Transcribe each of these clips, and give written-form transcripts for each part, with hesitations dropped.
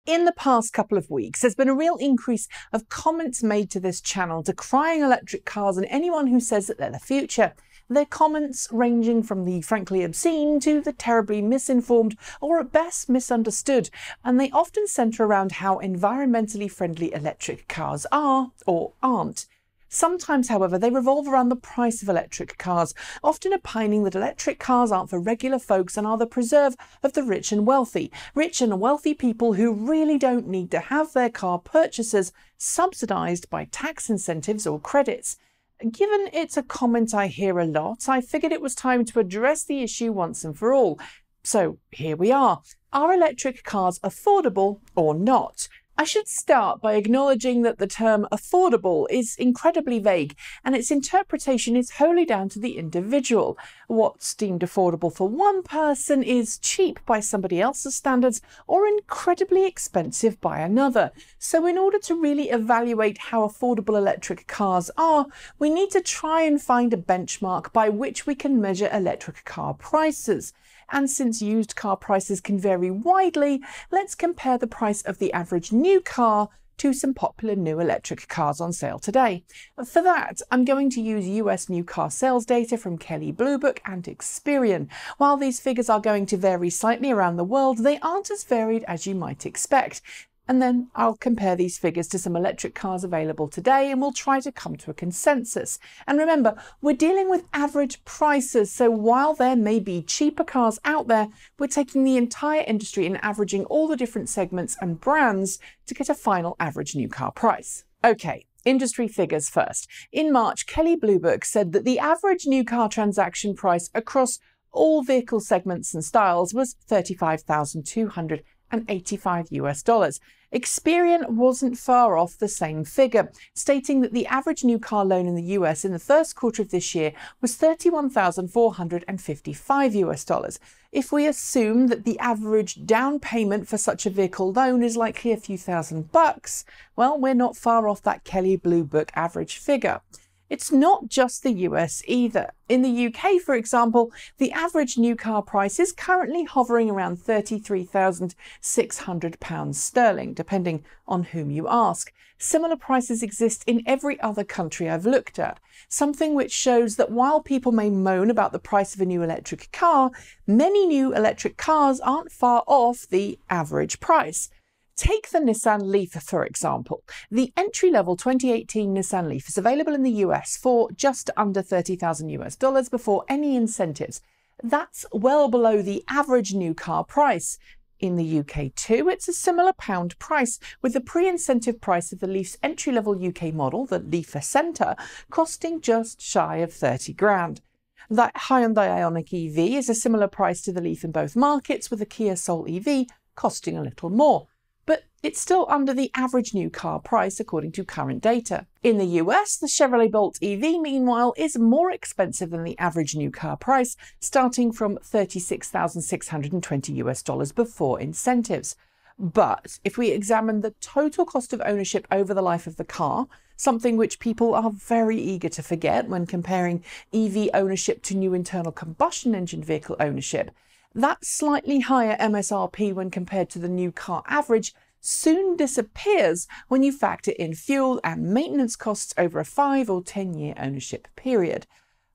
In the past couple of weeks, there's been a real increase of comments made to this channel decrying electric cars and anyone who says that they're the future. Their comments ranging from the frankly obscene to the terribly misinformed or at best misunderstood, and they often centre around how environmentally friendly electric cars are or aren't. Sometimes, however, they revolve around the price of electric cars, often opining that electric cars aren't for regular folks and are the preserve of the rich and wealthy people who really don't need to have their car purchases subsidised by tax incentives or credits. Given it's a comment I hear a lot, I figured it was time to address the issue once and for all. So here we are. Are electric cars affordable or not? I should start by acknowledging that the term affordable is incredibly vague, and its interpretation is wholly down to the individual. What's deemed affordable for one person is cheap by somebody else's standards or incredibly expensive by another. So in order to really evaluate how affordable electric cars are, we need to try and find a benchmark by which we can measure electric car prices. And since used car prices can vary widely, let's compare the price of the average new car to some popular new electric cars on sale today. For that, I'm going to use US new car sales data from Kelley Blue Book and Experian. While these figures are going to vary slightly around the world, they aren't as varied as you might expect. And then I'll compare these figures to some electric cars available today and we'll try to come to a consensus. And remember, we're dealing with average prices, so while there may be cheaper cars out there, we're taking the entire industry and averaging all the different segments and brands to get a final average new car price. Okay, industry figures first. In March, Kelley Blue Book said that the average new car transaction price across all vehicle segments and styles was $35,285. Experian wasn't far off the same figure, stating that the average new car loan in the US in the first quarter of this year was $31,455. If we assume that the average down payment for such a vehicle loan is likely a few $1,000s, well, we're not far off that Kelley Blue Book average figure. It's not just the US either. In the UK, for example, the average new car price is currently hovering around £33,600 sterling, depending on whom you ask. Similar prices exist in every other country I've looked at, something which shows that while people may moan about the price of a new electric car, many new electric cars aren't far off the average price. Take the Nissan Leaf, for example. The entry-level 2018 Nissan Leaf is available in the US for just under $30,000 before any incentives. That's well below the average new car price. In the UK too, it's a similar pound price, with the pre-incentive price of the Leaf's entry-level UK model, the Leaf Centre, costing just shy of 30 grand. That Hyundai Ioniq EV is a similar price to the Leaf in both markets, with the Kia Soul EV costing a little more. But it's still under the average new car price according to current data. In the US, the Chevrolet Bolt EV, meanwhile, is more expensive than the average new car price, starting from $36,620 before incentives. But if we examine the total cost of ownership over the life of the car, something which people are very eager to forget when comparing EV ownership to new internal combustion engine vehicle ownership, that slightly higher MSRP when compared to the new car average soon disappears when you factor in fuel and maintenance costs over a 5 or 10-year ownership period.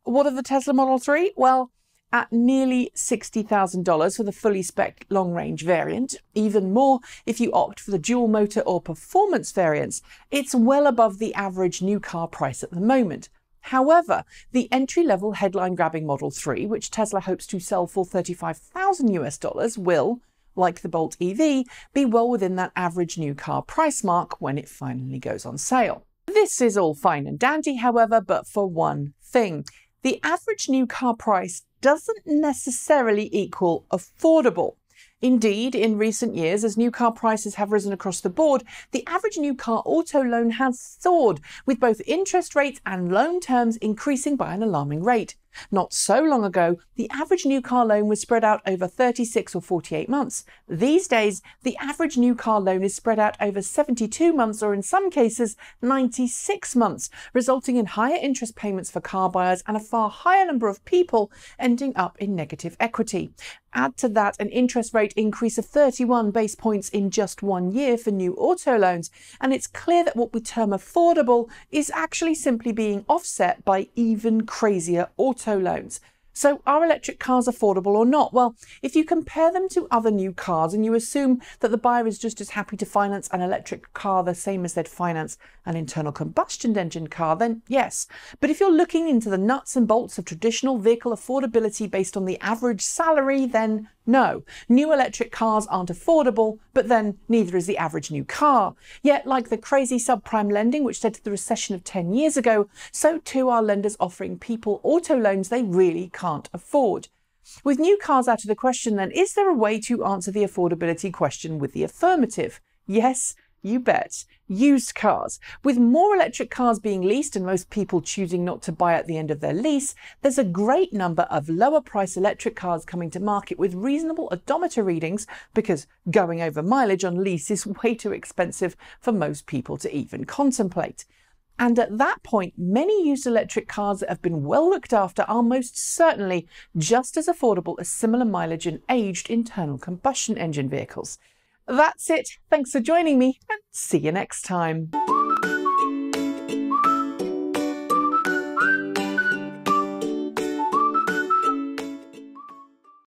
What of the Tesla Model 3? Well, at nearly $60,000 for the fully spec long-range variant, even more if you opt for the dual motor or performance variants, it's well above the average new car price at the moment. However, the entry-level headline-grabbing Model 3, which Tesla hopes to sell for $35,000, will, like the Bolt EV, be well within that average new car price mark when it finally goes on sale. This is all fine and dandy, however, but for one thing. The average new car price doesn't necessarily equal affordable. Indeed, in recent years, as new car prices have risen across the board, the average new car auto loan has soared, with both interest rates and loan terms increasing by an alarming rate. Not so long ago, the average new car loan was spread out over 36 or 48 months. These days, the average new car loan is spread out over 72 months or in some cases 96 months, resulting in higher interest payments for car buyers and a far higher number of people ending up in negative equity. Add to that an interest rate increase of 31 base points in just 1 year for new auto loans, and it's clear that what we term affordable is actually simply being offset by even crazier auto loans. So are electric cars affordable or not? Well, if you compare them to other new cars and you assume that the buyer is just as happy to finance an electric car the same as they'd finance an internal combustion engine car, then yes. But if you're looking into the nuts and bolts of traditional vehicle affordability based on the average salary, then no. New electric cars aren't affordable, but then neither is the average new car. Yet, like the crazy subprime lending which led to the recession of 10 years ago, so too are lenders offering people auto loans they really can't afford. With new cars out of the question then, is there a way to answer the affordability question with the affirmative? Yes, you bet. Used cars. With more electric cars being leased and most people choosing not to buy at the end of their lease, there's a great number of lower price electric cars coming to market with reasonable odometer readings, because going over mileage on lease is way too expensive for most people to even contemplate. And at that point, many used electric cars that have been well looked after are most certainly just as affordable as similar mileage and aged internal combustion engine vehicles. That's it. Thanks for joining me and see you next time.